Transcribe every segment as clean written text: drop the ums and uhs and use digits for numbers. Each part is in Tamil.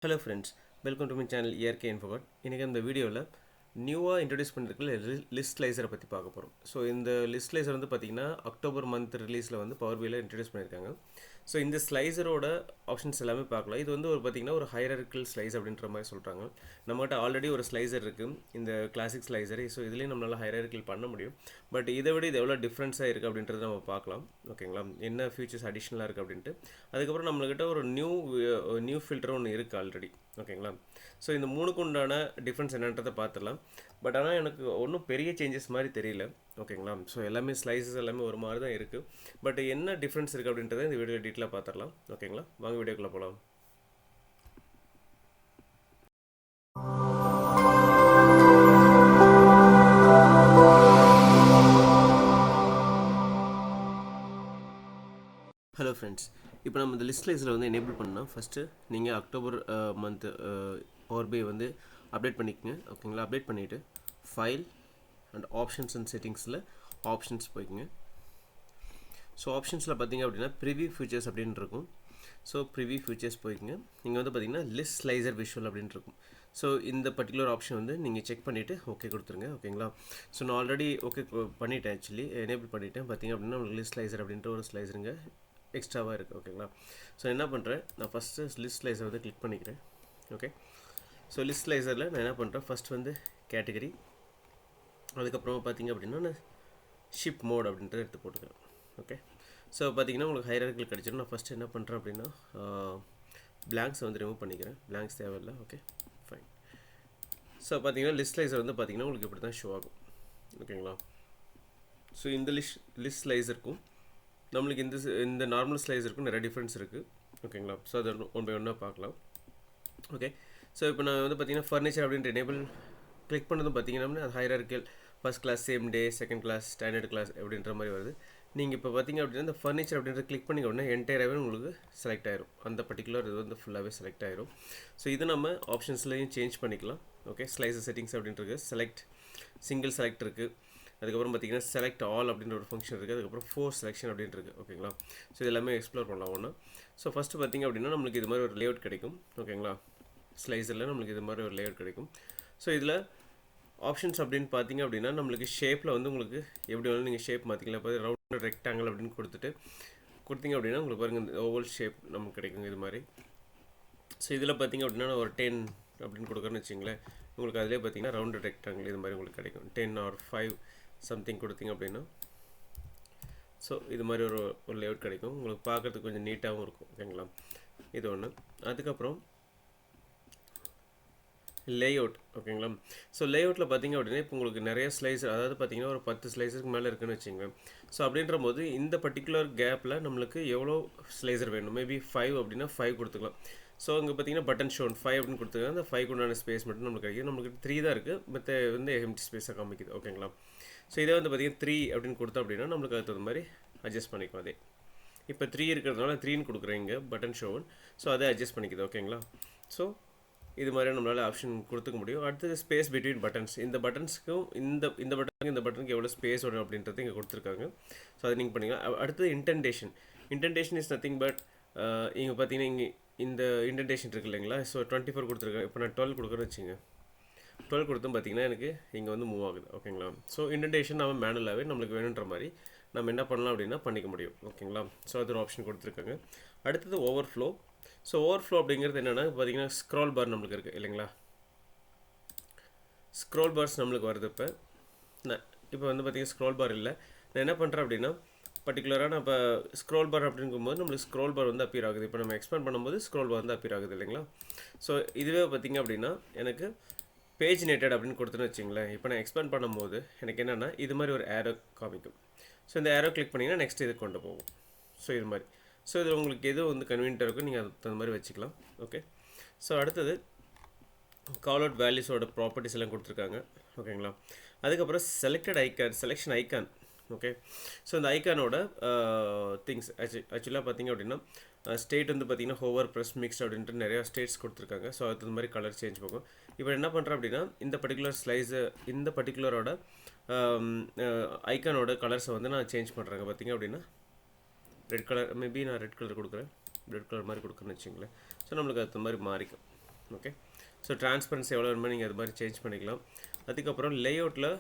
Hello friends, welcome to my channel hierarchical info. இன்னைக்கு இந்த வீடியோவில் நியூவாக இன்ட்ரடியூஸ் பண்ணிருக்கிற லிஸ்ட் ஸ்லைசரை பற்றி பார்க்க போகிறோம். ஸோ இந்த லிஸ்ட் ஸ்லைசர் வந்து பார்த்திங்கன்னா அக்டோபர் மந்த் ரிலீஸில் வந்து பவர் பியில் இன்ட்ரடியூஸ் பண்ணியிருக்காங்க. ஸோ இந்த ஸ்லைசரோட ஆப்ஷன்ஸ் எல்லாமே பார்க்கலாம். இது வந்து ஒரு பார்த்திங்கன்னா ஒரு ஹையரார்க்கிக்கல் ஸ்லைஸ் அப்படின்ற மாதிரி சொல்கிறாங்க. நம்மகிட்ட ஆல்ரெடி ஒரு ஸ்லைசர் இருக்குது, இந்த கிளாசிக் ஸ்லைசர். ஸோ இதுலேயும் நம்மளால் ஹையரார்க்கிக்கல் பண்ண முடியும். பட் இதை விட இது எவ்வளோ டிஃப்ரென்ஸாக இருக்குது அப்படின்றத நம்ம பார்க்கலாம். ஓகேங்களா, என்ன ஃபியூச்சர்ஸ் அடிஷ்னலாக இருக்குது அப்படின்ட்டு. அதுக்கப்புறம் நம்மள்கிட்ட ஒரு நியூ ஃபில்டர் ஒன்று இருக்குது ஆல்ரெடி. ஓகேங்களா, ஸோ இந்த மூணுக்கு உண்டான டிஃப்ரென்ஸ் என்னன்றதை பார்த்துடலாம். பட் ஆனால் எனக்கு ஒன்றும் பெரிய சேஞ்சஸ் மாதிரி தெரியல. ஓகேங்களா, ஸோ எல்லாமே ஸ்லைசஸ் எல்லாமே ஒரு மாதிரி தான் இருக்குது. பட் என்ன டிஃப்ரென்ஸ் இருக்குது அப்படின்றத இந்த வீடியோ டீட்டெயிலாக பார்த்துடலாம். ஓகேங்களா, வாங்க வீடியோக்குள்ளே போகலாம். ஹலோ ஃப்ரெண்ட்ஸ், இப்போ நம்ம இந்த லிஸ்ட் ஸ்லைஸில் வந்து எனேபிள் பண்ணால் ஃபஸ்ட்டு நீங்கள் அக்டோபர் மந்த்து பவர் பை வந்து அப்டேட் பண்ணிக்கோங்க. ஓகேங்களா, அப்டேட் பண்ணிவிட்டு ஃபைல் அண்ட் ஆப்ஷன்ஸ் அண்ட் செட்டிங்ஸில் ஆப்ஷன்ஸ் போய்க்குங்க. ஸோ ஆப்ஷன்ஸில் பார்த்தீங்க அப்படின்னா ப்ரிவியூ ஃபியூச்சர்ஸ் அப்படின்னு இருக்கும். ஸோ ப்ரிவியூ ஃபியூச்சர்ஸ் போய்க்குங்க. நீங்கள் வந்து பார்த்தீங்கன்னா லிஸ்ட் ஸ்லைசர் விஷுவல் அப்படின்னு இருக்கும். ஸோ இந்த பர்டிகுலர் ஆப்ஷன் வந்து நீங்கள் செக் பண்ணிவிட்டு ஓகே கொடுத்துருங்க. ஓகேங்களா, ஸோ நான் ஆல்ரெடி ஓகே பண்ணிவிட்டேன். ஆக்சுவலி எனேபிள் பண்ணிவிட்டேன். பார்த்தீங்க அப்படின்னா உங்களுக்கு லிஸ்ட் ஸ்லைசர் அப்படின்ற ஒரு ஸ்லைசருங்க எக்ஸ்ட்ராவாக இருக்குது. ஓகேங்களா, ஸோ என்ன பண்ணுறேன், நான் ஃபஸ்ட்டு லிஸ்ட் ஸ்லைசர் வந்து கிளிக் பண்ணிக்கிறேன். ஓகே, ஸோ லிஸ்ட் ஸ்லைசரில் நான் என்ன பண்ணுறேன், ஃபஸ்ட் வந்து கேட்டகரி, அதுக்கப்புறமா பார்த்தீங்க அப்படின்னா நான் ஷிப் மோட் அப்படின்றத எடுத்து போட்டுக்கிறேன். ஓகே, ஸோ பார்த்தீங்கன்னா உங்களுக்கு ஹையரார்க்கிக்கல் கிடச்சிடும். நான் ஃபஸ்ட்டு என்ன பண்ணுறேன் அப்படின்னா பிளாங்க்ஸை வந்து ரிமூவ் பண்ணிக்கிறேன். பிளாங்க்ஸ் தேவையில்லை. Okay fine. ஸோ பார்த்தீங்கன்னா லிஸ்ட் ஸ்லைசர் வந்து பார்த்தீங்கன்னா உங்களுக்கு இப்படி தான் ஷோ ஆகும். ஓகேங்களா, ஸோ இந்த லிஸ்ட் ஸ்லைசருக்கும் நம்மளுக்கு இந்த நார்மல் ஸ்லைசருக்கும் நிறைய டிஃப்ரென்ஸ் இருக்குது. ஓகேங்களா, ஸோ அதை ஒன் பை ஒன்னாக பார்க்கலாம். ஓகே, ஸோ இப்போ நான் வந்து பார்த்தீங்கன்னா ஃபர்னிச்சர் அப்படின்ற எனேபிள் கிளிக் பண்ணதும் பார்த்தீங்கன்னா அது hierarchical first class, same day, second class, standard class அப்படின்ற மாதிரி வருது. நீங்கள் இப்போ பார்த்தீங்க அப்படின்னா இந்த ஃபர்னிச்சர் அப்படின்ற கிளிக் பண்ணிங்க அப்படின்னா என்டையராகவே உங்களுக்கு செலக்ட் ஆயிரும். அந்த பர்டிகுலர் இது வந்து ஃபுல்லாகவே செலக்ட் ஆயிரும். ஸோ இது நம்ம ஆப்ஷன்ஸ்லையும் சேஞ்ச் பண்ணிக்கலாம். ஓகே, ஸ்லைசர் செட்டிங்ஸ் அப்படின்றது செலக்ட் சிங்கிள் செலக்ட் இருக்குது. அதுக்கப்புறம் பார்த்தீங்கன்னா செலக்ட் ஆல் அப்படின்ற ஒரு ஃபங்க்ஷன் இருக்குது. அதுக்கப்புறம் ஃபோர் செலெக்ஷன் அப்படின்ட்டு இருக்குது. ஓகேங்களா, ஸோ இது எல்லாமே எக்ஸ்ப்ளோர் பண்ணலாம் ஒன்று. ஸோ ஃபஸ்ட்டு பார்த்தீங்க அப்படின்னா நம்மளுக்கு இது மாதிரி ஒரு லேஅவுட் கிடைக்கும். ஓகேங்களா, ஸ்லைஸரில் நம்மளுக்கு இது மாதிரி ஒரு லேஅவுட் கிடைக்கும். ஸோ இதில் ஆப்ஷன்ஸ் அப்படின்னு பார்த்தீங்க அப்படின்னா நம்மளுக்கு ஷேப்பில் வந்து உங்களுக்கு எப்படி வேணாலும் நீங்கள் ஷேப் மாற்றிக்கலாம். இப்போ ரவுண்ட் ரெக்டாங்கிள் அப்படின்னு கொடுத்தீங்க அப்படின்னா உங்களுக்கு பாருங்கள் இந்த ஓவல் ஷேப் நமக்கு கிடைக்கும் இது மாதிரி. ஸோ இதில் பார்த்தீங்க அப்படின்னா நான் ஒரு 10 அப்படின்னு கொடுக்குறேன்னு வச்சிங்களேன், உங்களுக்கு அதிலே பார்த்தீங்கன்னா ரவுண்ட் ரெக்டாங்கிள் இது மாதிரி உங்களுக்கு கிடைக்கும். 10 or 5 சம்திங் கொடுத்தீங்க அப்படின்னா ஸோ இது மாதிரி ஒரு லேஅவுட் கிடைக்கும். உங்களுக்கு பார்க்குறதுக்கு கொஞ்சம் நீட்டாகவும் இருக்கும். ஓகேங்களா, இது ஒன்று. அதுக்கப்புறம் லேஅவுட். ஓகேங்களா, ஸோ லேஅவுட்டில் பார்த்தீங்க அப்படின்னா இப்போ உங்களுக்கு நிறைய ஸ்லைசர், அதாவது பார்த்தீங்கன்னா ஒரு 10 ஸ்லைசருக்கு மேலே இருக்குன்னு வச்சுக்கோங்க. ஸோ அப்படின்ற போது இந்த பர்டிகுலர் கேப்பில் நம்மளுக்கு எவ்வளோ ஸ்லைசர் வேணும், மேபி 5 அப்படின்னா 5 கொடுத்துக்கலாம். ஸோ இங்கே பார்த்தீங்கன்னா பட்டன் ஷோன் 5 அப்படின்னு கொடுத்துருக்காங்க. அந்த 5 உண்டான ஸ்பேஸ் மட்டும் நம்மளுக்கு கிடைக்கும். நம்மளுக்கு 3 தான் இருக்குது, மற்ற வந்து எம்டி ஸ்பேஸாக காமிக்குது. ஓகேங்களா, ஸோ இதே வந்து பார்த்தீங்கன்னா 3 அப்படின்னு கொடுத்தோம் அப்படின்னா நம்மளுக்கு அது தகுந்த மாதிரி அட்ஜஸ்ட் பண்ணிக்கும். அதே இப்போ 3 இருக்கிறதுனால 3ன்னு கொடுக்குறீங்க பட்டன் ஷோன். ஸோ அதை அட்ஜஸ்ட் பண்ணிக்குது. ஓகேங்களா, ஸோ இது மாதிரி நம்மளால் ஆப்ஷன் கொடுத்துக்க முடியும். அடுத்தது ஸ்பேஸ் பிட்வீன் பட்டன்ஸ். இந்த பட்டன்ஸுக்கும் இந்த பட்டனுக்கு எவ்வளோ ஸ்பேஸ் வரும் அப்படின்றது இங்கே கொடுத்துருக்காங்க. ஸோ அதை நீங்கள் பண்ணிக்கலாம். அடுத்தது indentation. Indentation is nothing but இங்கே பார்த்தீங்கன்னா இங்கே இந்த இன்டென்டேஷன் இருக்குது இல்லைங்களா. ஸோ 24 கொடுத்துருக்கேன். இப்போ நான் 12 கொடுக்குறேன்னு வச்சுங்க. 12 கொடுத்தும் பார்த்தீங்கன்னா எனக்கு இங்கே வந்து மூவ் ஆகுது. ஓகேங்களா, ஸோ இன்டென்டேஷன் நம்ம மேனுவலாகவே நம்மளுக்கு வேணுன்ற மாதிரி நம்ம என்ன பண்ணலாம் அப்படின்னா பண்ணிக்க முடியும். ஓகேங்களா, ஸோ அது ஒரு ஆப்ஷன் கொடுத்துருக்காங்க. அடுத்தது ஓவர்ஃப்ளோ. ஸோ ஓவர்ஃப்ளோ அப்படிங்கிறது என்னென்னா பார்த்தீங்கன்னா ஸ்க்ரால் பார் நம்மளுக்கு இருக்குது இல்லைங்களா. ஸ்க்ரால் பார்ஸ் நம்மளுக்கு வருது. இப்போ வந்து பார்த்தீங்கன்னா ஸ்க்ரால் பார் இல்லை. நான் என்ன பண்ணுறேன் அப்படின்னா பர்டிகுலராக நான் இப்போ ஸ்க்ரோல் பார் அப்படிங்கும்போது நம்மளுக்கு ஸ்க்ரோல் பார் வந்து அப்பியர் ஆகுது. இப்போ நம்ம எக்ஸ்பேண்ட் பண்ணும்போது ஸ்க்ரோல் பார் வந்து அப்பியர் ஆகுது இல்லைங்களா. ஸோ இதுவே பார்த்திங்க அப்படின்னா எனக்கு பேஜ் நேட்டட் அப்படின்னு கொடுத்துன்னு வச்சிங்களேன். இப்போ நான் எக்ஸ்பேண்ட் பண்ணும்போது எனக்கு என்னென்னா இது மாதிரி ஒரு ஏரோ காமிக்கும். ஸோ இந்த ஏரோ கிளிக் பண்ணிங்கன்னா நெக்ஸ்ட் இது கொண்டு போகும். ஸோ இது மாதிரி. ஸோ இது உங்களுக்கு எது வந்து கன்வீனியன்ட்டாக இருக்கும் நீங்கள் அதுக்கு தகுந்த மாதிரி வச்சுக்கலாம். ஓகே, ஸோ அடுத்தது கால் அவுட் வேல்யூஸோட ப்ராப்பர்ட்டிஸ் எல்லாம் கொடுத்துருக்காங்க. ஓகேங்களா, அதுக்கப்புறம் செலெக்ஷன் ஐக்கான். ஓகே, ஸோ இந்த ஐக்கானோட திங்ஸ் ஆக்சுவலாக பார்த்தீங்க அப்படின்னா ஸ்டேட் வந்து பார்த்தீங்கன்னா ஹோவர் ப்ரெஸ் மிக்ஸ்ட் அப்படின்ட்டு நிறையா ஸ்டேட்ஸ் கொடுத்துருக்காங்க. ஸோ அது மாதிரி கலர் சேஞ்ச் போகும். இப்போ என்ன பண்ணுறேன் அப்படின்னா இந்த பர்டிகுலர் ஸ்லைஸு இந்த பர்டிகுலரோட ஐக்கானோட கலர்ஸை வந்து நான் சேஞ்ச் பண்ணுறேங்க. பார்த்தீங்க அப்படின்னா ரெட் கலர், மேபி நான் ரெட் கலர் கொடுக்குறேன். ரெட் கலர் மாதிரி கொடுக்குறேன்னு வச்சுங்களேன். ஸோ நம்மளுக்கு அது மாதிரி மாறிக்கும். ஓகே. ஸோ ட்ரான்ஸ்பரன்சி எவ்வளோ வேணுமோ நீங்கள் அது மாதிரி சேஞ்ச் பண்ணிக்கலாம். அதுக்கப்புறம் லேஅவுட்டில்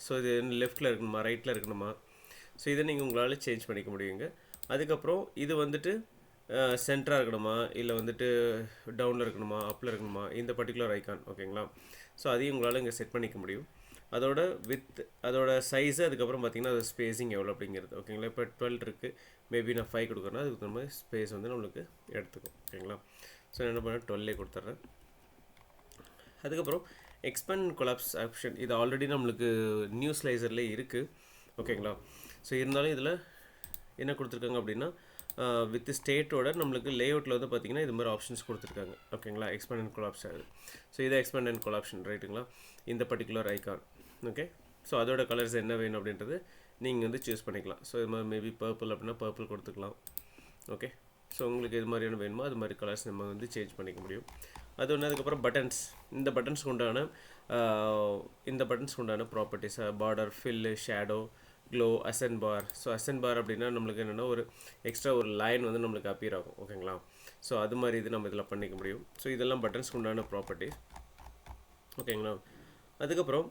ஸோ இது லெஃப்ட்டில் இருக்கணுமா ரைட்டில் இருக்கணுமா, ஸோ இதை நீங்கள் உங்களால் சேஞ்ச் பண்ணிக்க முடியுங்க. அதுக்கப்புறம் இது வந்துட்டு சென்டராக இருக்கணுமா இல்லை வந்துட்டு டவுனில் இருக்கணுமா அப்பில் இருக்கணுமா, இந்த பர்டிகுலர் ஐக்கான் ஓகேங்களா. ஸோ அதையும் உங்களால் இங்கே செட் பண்ணிக்க முடியும். அதோட வித் அதோட சைஸு, அதுக்கப்புறம் பார்த்தீங்கன்னா அது ஸ்பேஸிங் எவ்வளோ அப்படிங்கிறது ஓகேங்களா. இப்போ 12 இருக்குது, மேபி நான் 5 கொடுக்குறேன்னா அதுக்கு நம்ம ஸ்பேஸ் வந்து நம்மளுக்கு எடுத்துக்கும் ஓகேங்களா. ஸோ என்ன பண்ண 12 கொடுத்துட்றேன். அதுக்கப்புறம் எக்ஸ்பேண்ட் கொலாப்ஸ் ஆப்ஷன், இது ஆல்ரெடி நம்மளுக்கு நியூ ஸ்லைசர்லேயே இருக்குது ஓகேங்களா. ஸோ இருந்தாலும் இதில் என்ன கொடுத்துருக்காங்க அப்படின்னா வித் ஸ்டேட்டோட நம்மளுக்கு லேஅவுட்டில் வந்து பார்த்திங்கன்னா இது மாதிரி ஆப்ஷன்ஸ் கொடுத்துருக்காங்க ஓகேங்களா. எக்ஸ்பேண்ட் அண்ட் கொலாப்ஸ் ஆகுது. ஸோ இதை எக்ஸ்பேண்ட் அண்ட் கொலாப்ஷன் ரைட்டுங்களா, இந்த பர்டிகுலர் ஐக்கான் ஓகே. ஸோ அதோட கலர்ஸ் என்ன வேணும் அப்படின்றது நீங்கள் வந்து சூஸ் பண்ணிக்கலாம். ஸோ இது மாதிரி மேபி பர்பிள் அப்படின்னா பர்பிள் கொடுத்துக்கலாம் ஓகே. ஸோ உங்களுக்கு இது மாதிரியான வேணுமோ அது மாதிரி கலர்ஸ் நம்ம வந்து சேஞ்ச் பண்ணிக்க முடியும். அது ஒன்று. அதுக்கப்புறம் பட்டன்ஸ், இந்த பட்டன்ஸ்க்கு உண்டான properties border, fill, shadow, glow, accent bar. So accent bar அப்படின்னா நம்மளுக்கு என்னென்னா ஒரு எக்ஸ்ட்ரா ஒரு லைன் வந்து நம்மளுக்கு அப்பியர் ஆகும் ஓகேங்களா. ஸோ அது மாதிரி இது நம்ம இதில் பண்ணிக்க முடியும். ஸோ இதெல்லாம் பட்டன்ஸ்க்கு உண்டான ப்ராப்பர்ட்டிஸ் ஓகேங்களா. அதுக்கப்புறம்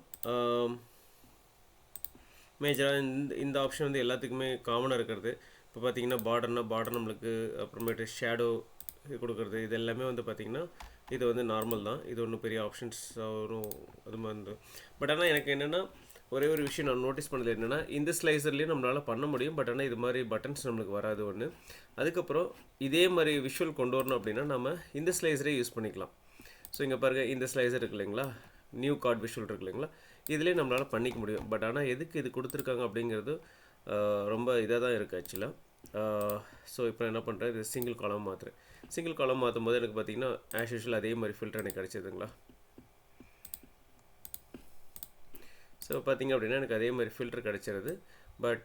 மேஜராக இந்த ஆப்ஷன் வந்து எல்லாத்துக்குமே காமனாக இருக்கிறது. இப்போ பார்த்தீங்கன்னா பார்டர் நம்மளுக்கு, அப்புறமேட்டு ஷேடோ கொடுக்குறது, இது எல்லாமே வந்து பார்த்திங்கன்னா இது வந்து நார்மல் தான். இது ஒன்றும் பெரிய ஆப்ஷன்ஸ் வரும் அது மாதிரி இருந்து. பட் ஆனால் எனக்கு என்னென்னா ஒரே ஒரு விஷயம் நான் நோட்டீஸ் பண்ணது என்னென்னா, இந்த ஸ்லைசர்லேயும் நம்மளால் பண்ண முடியும். பட் ஆனால் இது மாதிரி பட்டன்ஸ் நம்மளுக்கு வராது ஒன்று. அதுக்கப்புறம் இதே மாதிரி விஷுவல் கொண்டு வரணும் அப்படின்னா நம்ம இந்த ஸ்லைசரே யூஸ் பண்ணிக்கலாம். ஸோ இங்கே பாருங்கள், இந்த ஸ்லைசர் இருக்கு இல்லைங்களா, நியூ கார்டு விஷுவல் இருக்கு இல்லைங்களா, இதிலே நம்மளால் பண்ணிக்க முடியும். பட் ஆனால் எதுக்கு இது கொடுத்துருக்காங்க அப்படிங்கிறது ரொம்ப இதாக தான் இருக்குது ஆக்சுவலாக. ஸோ இப்போ என்ன பண்ணுறேன், இது சிங்கிள் காலம் மாற்றுறேன். சிங்கிள் காலம் மாற்றும் போது எனக்கு பார்த்தீங்கன்னா ஆஸ் யூஷுவல் அதே மாதிரி ஃபில்டர் எனக்கு கிடச்சிதுங்களா. ஸோ பார்த்திங்க அப்படின்னா எனக்கு அதே மாதிரி ஃபில்டர் கிடச்சிருது. பட்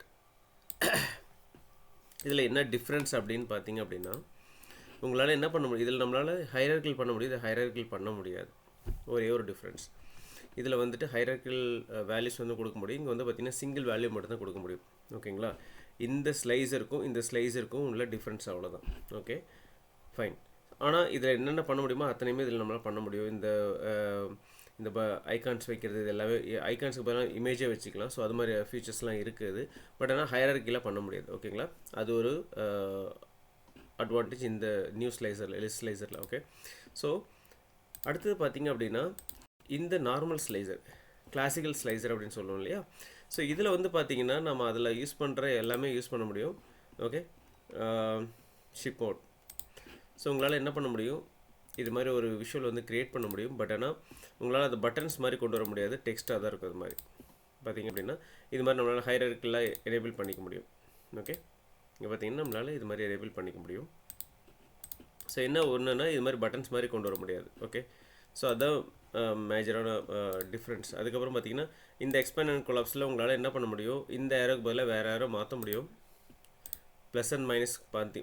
இதில் என்ன டிஃப்ரென்ஸ் அப்படின்னு பார்த்தீங்க அப்படின்னா, உங்களால் என்ன பண்ண முடியும், இதில் நம்மளால் ஹையரார்க்கில் பண்ண முடியும், இதை ஹையரார்க்கில் பண்ண முடியாது. ஒரே ஒரு டிஃப்ரென்ஸ், இதில் வந்துட்டு ஹையரார்க்கில் வேல்யூஸ் வந்து கொடுக்க முடியும். இங்கே வந்து பார்த்திங்கன்னா சிங்கிள் வேல்யூ மட்டும் தான் கொடுக்க முடியும் ஓகேங்களா. இந்த ஸ்லைஸருக்கும் உள்ள டிஃப்ரென்ஸ் அவ்வளோதான் ஓகே ஃபைன். ஆனால் இதில் என்னென்ன பண்ண முடியுமோ அத்தனையுமே இதில் நம்மளால் பண்ண முடியும். இந்த ஐகான்ஸ் வைக்கிறது, இது எல்லாமே ஐகான்ஸுக்கு பதிலாக இமேஜே வச்சுக்கலாம். ஸோ அது மாதிரி ஃபீச்சர்ஸ்லாம் இருக்குது. பட் ஆனால் ஹையரார்க்கியில் பண்ண முடியாது ஓகேங்களா. அது ஒரு அட்வான்டேஜ் இந்த நியூ ஸ்லைசரில் ஓகே. ஸோ அடுத்தது பார்த்திங்க அப்படின்னா இந்த நார்மல் ஸ்லைசர், கிளாசிக்கல் ஸ்லைசர் அப்படின்னு சொல்லுவோம் இல்லையா. ஸோ இதில் வந்து பார்த்திங்கன்னா நம்ம அதில் யூஸ் பண்ணுற எல்லாமே யூஸ் பண்ண முடியும் ஓகே. Ship out. ஸோ உங்களால் என்ன பண்ண முடியும், இது மாதிரி ஒரு விஷுவல் வந்து க்ரியேட் பண்ண முடியும். பட் ஆனால் உங்களால் அது பட்டன்ஸ் மாதிரி கொண்டு வர முடியாது, டெக்ஸ்ட்டாக தான் இருக்கும். அது மாதிரி பார்த்திங்க அப்படின்னா இது மாதிரி நம்மளால் ஹையரார்க்கில் எனேபிள் பண்ணிக்க முடியும் ஓகே. இங்கே பார்த்திங்கன்னா நம்மளால் இது மாதிரி எனேபிள் பண்ணிக்க முடியும். ஸோ என்ன ஒன்றுனா இது மாதிரி பட்டன்ஸ் மாதிரி கொண்டு வர முடியாது ஓகே. ஸோ அதுதான் மேஜரான டிஃப்ரென்ஸ். அதுக்கப்புறம் பார்த்திங்கன்னா இந்த எக்ஸ்பேண்ட் அண்ட் கொலாப்ஸில் உங்களால் என்ன பண்ண முடியும், இந்த ஏரோக்கு பதிலாக வேறு ஏரோ மாற்ற முடியும். ப்ளஸ் அண்ட் மைனஸ்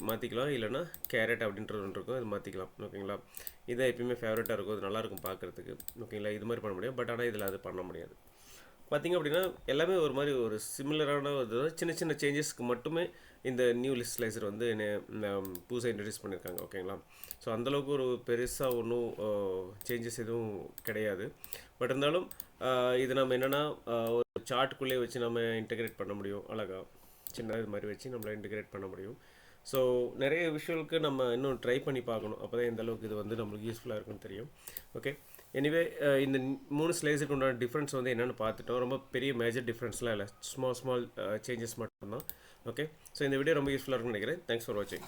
மாற்றிக்கலாம், இல்லைனா கேரட் அப்படின்றது ஒன்று இருக்கும், அது மாற்றிக்கலாம் ஓகேங்களா. இதை எப்பயுமே ஃபேவரட்டாக இருக்கும், அது நல்லாயிருக்கும் பார்க்குறதுக்கு ஓகேங்களா. இது மாதிரி பண்ண முடியும். பட் ஆனால் இதில் அது பண்ண முடியாது. பார்த்திங்க அப்படின்னா எல்லாமே ஒரு மாதிரி ஒரு சிமிலரான ஒரு சின்ன சின்ன சேஞ்சஸ்க்கு மட்டுமே இந்த நியூ லிஸ்ட் ஸ்லைசர் வந்து புதுசாக இன்ட்ரடியூஸ் பண்ணியிருக்காங்க ஓகேங்களா. ஸோ அந்தளவுக்கு ஒரு பெருசாக ஒன்றும் சேஞ்சஸ் எதுவும் கிடையாது. பட் இருந்தாலும் இது நம்ம என்னென்னா ஒரு சார்ட்டுக்குள்ளே வச்சு நம்ம இன்டெகிரேட் பண்ண முடியும் அழகாக, சின்ன இது மாதிரி வச்சு நம்மளை இன்டிகிரேட் பண்ண முடியும். ஸோ நிறைய விஷுவலுக்கு நம்ம இன்னும் ட்ரை பண்ணி பார்க்கணும், அப்போ தான் எந்த அளவுக்கு இது வந்து நம்மளுக்கு யூஸ்ஃபுல்லாக இருக்குன்னு தெரியும் ஓகே. எனிவே இந்த 3 ஸ்லைஸுக்கு உண்டான டிஃப்ரென்ஸ் வந்து என்னென்னு பார்த்துட்டோம். ரொம்ப பெரிய மேஜர் டிஃப்ரென்ஸ்லாம் இல்லை, ஸ்மால் சேஞ்சஸ் மட்டும்தான் ஓகே. ஸோ இந்த வீடியோ ரொம்ப யூஸ்ஃபுல்லாக இருக்குன்னு நினைக்கிறேன். தேங்க்ஸ் ஃபார் வாட்சிங்.